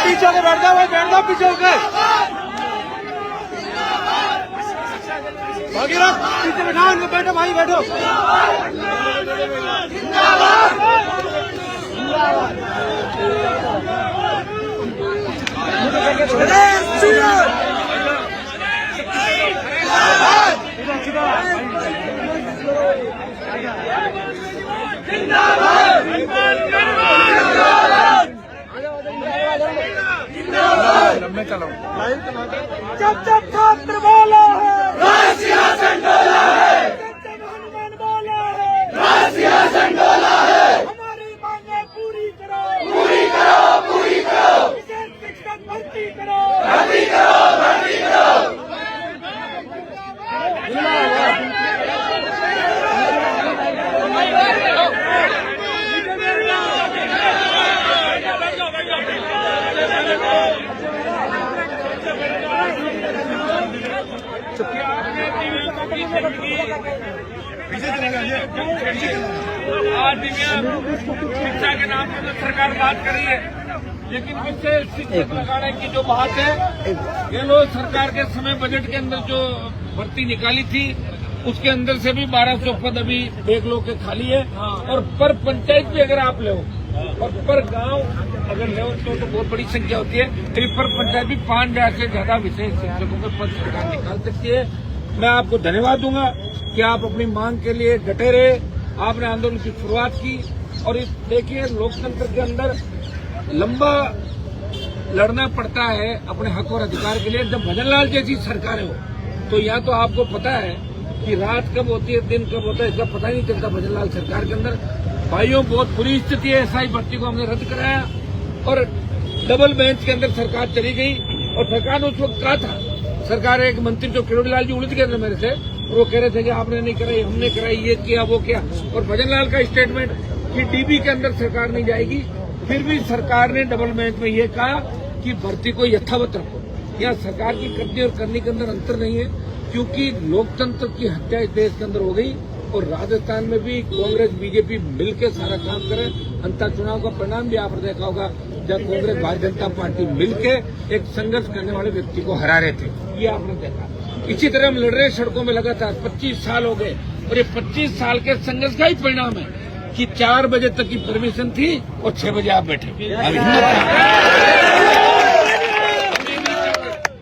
पीछे होकर बैठ जाओ भाई, बैठ जाओ पीछे होकर। भागीरथ पीछे बैठाओ इनको, बैठो भाई बैठो। मैं चलाऊं जब जब छात्र बोला है सिंहासन डोला है, जब जब हनुमान बोला है सिंहासन डोला है। हमारी मांगे पूरी करो, पूरी करो, पूरी करो। विशेष शिक्षक भर्ती करो, भर्ती करो, भर्ती करो। आज शिक्षा के नाम पर सरकार बात कर रही है, लेकिन विशेष शिक्षक लगाने की जो बात है, ये लोग सरकार के समय बजट के अंदर जो भर्ती निकाली थी उसके अंदर से भी 1200 पद अभी देख लो के खाली है। और पर पंचायत भी अगर आप ले और पर गांव अगर ले तो बहुत बड़ी संख्या होती है। पर पंचायत भी 5000 से ज्यादा विशेष शिक्षकों के पद सरकार निकाल सकती है। मैं आपको धन्यवाद दूंगा कि आप अपनी मांग के लिए डटे रहे, आपने आंदोलन की शुरुआत की। और इस देखिए लोकतंत्र के अंदर लंबा लड़ना पड़ता है अपने हक और अधिकार के लिए। जब भजनलाल जैसी सरकारें हो तो यहाँ तो आपको पता है कि रात कब होती है दिन कब होता है इसका पता ही नहीं चलता। भजनलाल सरकार के अंदर भाइयों बहुत बुरी स्थिति है। एसआई भर्ती को हमने रद्द कराया और डबल बेंच के अंदर सरकार चली गई। और सरकार ने उस वक्त कहा था, सरकार एक मंत्री जो किरोड़ीलाल जी उलझ गए थे मेरे से, और वो कह रहे थे कि आपने नहीं कराई, हमने कराई, ये किया वो किया। और भजनलाल का स्टेटमेंट कि डीबी के अंदर सरकार नहीं जाएगी। फिर भी सरकार ने डबल बेंच में ये कहा कि भर्ती को यथावत रखो। यहाँ सरकार की करने और करने के अंदर अंतर नहीं है, क्योंकि लोकतंत्र की हत्या इस देश के अंदर हो गई। और राजस्थान में भी कांग्रेस बीजेपी मिलकर सारा काम करे। अंतर चुनाव का परिणाम भी आपने देखा होगा, जब कांग्रेस भारतीय जनता पार्टी मिलकर एक संघर्ष करने वाले व्यक्ति को हरा रहे थे, ये आपने देखा। इसी तरह हम लड़ रहे सड़कों में लगातार 25 साल हो गए। और ये 25 साल के संघर्ष का ही परिणाम है कि 4 बजे तक की परमिशन थी और 6 बजे आप बैठे।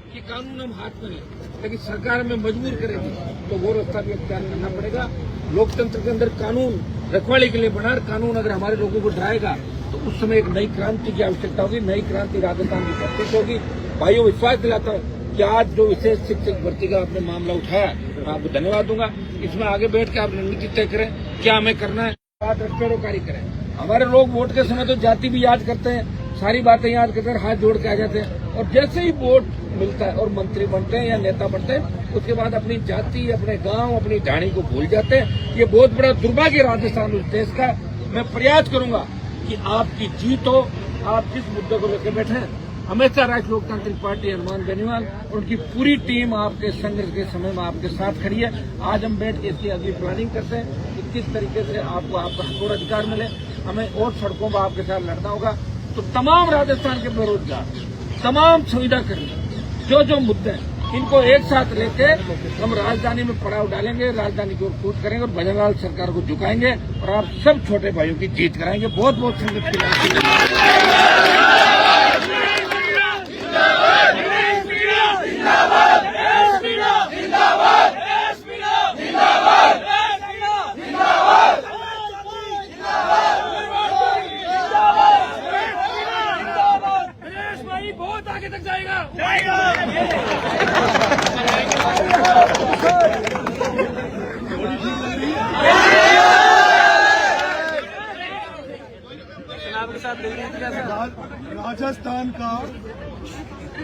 कि कानून हम हाथ में लें, लेकिन सरकार में मजबूर करेगी तो वो रास्ता भी अख्तियार करना पड़ेगा। लोकतंत्र के अंदर कानून रखवाले के लिए बना, कानून अगर हमारे लोगों को डराएगा तो उस समय एक नई क्रांति की आवश्यकता होगी। नई क्रांति राजस्थान की प्रत्यक्ष होगी। भाइयों विश्वास दिलाता हूँ कि आज जो विशेष शिक्षक भर्ती का आपने मामला उठाया, मैं आपको धन्यवाद दूंगा। इसमें आगे बैठ के आप रणनीति तय करें, क्या हमें करना है, बात रखपेरोकारी करें। हमारे लोग वोट के समय तो जाति भी याद करते हैं, सारी बातें याद करते हैं, हाथ जोड़ के आ जाते हैं। और जैसे ही वोट मिलता है और मंत्री बनते हैं या नेता बनते हैं, उसके बाद अपनी जाति, अपने गांव, अपनी ढाणी को भूल जाते हैं। ये बहुत बड़ा दुर्भाग्य राजस्थान उस देश का। मैं प्रयास करूंगा कि आपकी जीत हो। आप जिस मुद्दे को लेकर बैठे हैं, हमेशा राष्ट्रीय लोकतांत्रिक पार्टी हनुमान बेनीवाल और उनकी पूरी टीम आपके संघर्ष के समय में आपके साथ खड़ी है। आज हम बैठ के इसकी अगली प्लानिंग करते हैं कि किस तरीके से आपको आपका हक और अधिकार मिले। हमें और सड़कों पर आपके साथ लड़ना होगा। तो तमाम राजस्थान के बेरोजगार, तमाम सुविधा कर्मी, जो मुद्दे हैं, इनको एक साथ लेके हम राजधानी में पड़ाव डालेंगे, राजधानी की ओर कूच करेंगे और भजनलाल सरकार को झुकाएंगे और आप सब छोटे भाइयों की जीत कराएंगे। बहुत बहुत संगत की बहुत आगे तक जाएगा।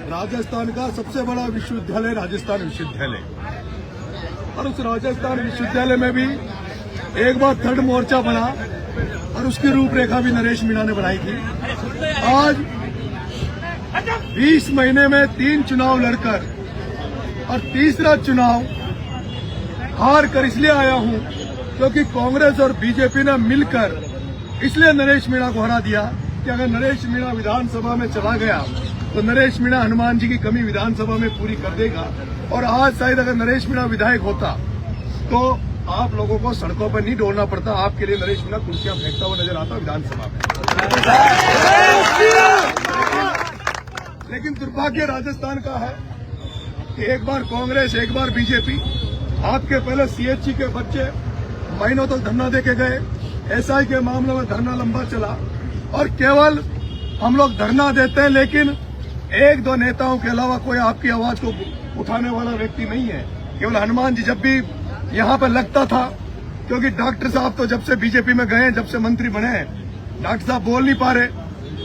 राजस्थान का सबसे बड़ा विश्वविद्यालय राजस्थान विश्वविद्यालय, और उस राजस्थान विश्वविद्यालय में भी एक बार थर्ड मोर्चा बना और उसकी रूपरेखा भी नरेश मीणा ने बनाई थी। आज 20 महीने में 3 चुनाव लड़कर और तीसरा चुनाव हार कर इसलिए आया हूं क्योंकि कांग्रेस और बीजेपी ने मिलकर इसलिए नरेश मीणा को हरा दिया कि अगर नरेश मीणा विधानसभा में चला गया तो नरेश मीणा हनुमान जी की कमी विधानसभा में पूरी कर देगा। और आज शायद अगर नरेश मीणा विधायक होता तो आप लोगों को सड़कों पर नहीं डोलना पड़ता। आपके लिए नरेश मीणा कुर्सियां फेंकता हुआ नजर आता विधानसभा में। लेकिन दुर्भाग्य राजस्थान का है कि एक बार कांग्रेस एक बार बीजेपी, आपके पहले सीएचसी के बच्चे महीनों तक धरना देके गए, एसआई के मामले में धरना लंबा चला और केवल हम लोग धरना देते हैं लेकिन एक दो नेताओं के अलावा कोई आपकी आवाज को उठाने वाला व्यक्ति नहीं है। केवल हनुमान जी जब भी यहाँ पर लगता था, क्योंकि डॉक्टर साहब तो जब से बीजेपी में गए, जब से मंत्री बने हैं, डॉक्टर साहब बोल नहीं पा रहे।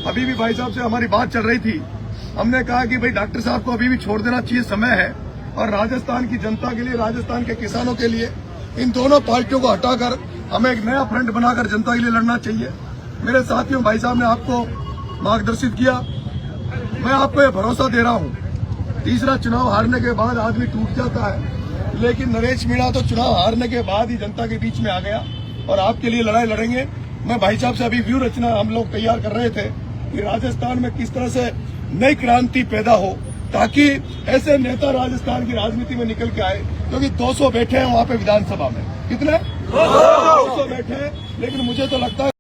अभी भी भाई साहब से हमारी बात चल रही थी, हमने कहा कि भाई डॉक्टर साहब को अभी भी छोड़ देना चाहिए, समय है। और राजस्थान की जनता के लिए, राजस्थान के किसानों के लिए इन दोनों पार्टियों को हटाकर हमें एक नया फ्रंट बनाकर जनता के लिए लड़ना चाहिए। मेरे साथियों, भाई साहब ने आपको मार्गदर्शित किया, मैं आपको ये भरोसा दे रहा हूं, तीसरा चुनाव हारने के बाद आदमी टूट जाता है, लेकिन नरेश मीणा तो चुनाव हारने के बाद ही जनता के बीच में आ गया और आपके लिए लड़ाई लड़ेंगे। मैं भाई साहब से अभी व्यू रचना हम लोग तैयार कर रहे थे कि राजस्थान में किस तरह से नई क्रांति पैदा हो ताकि ऐसे नेता राजस्थान की राजनीति में निकल के आए, क्योंकि 200 बैठे हैं वहां पे विधानसभा में। कितने 200 बैठे हैं, लेकिन मुझे तो लगता है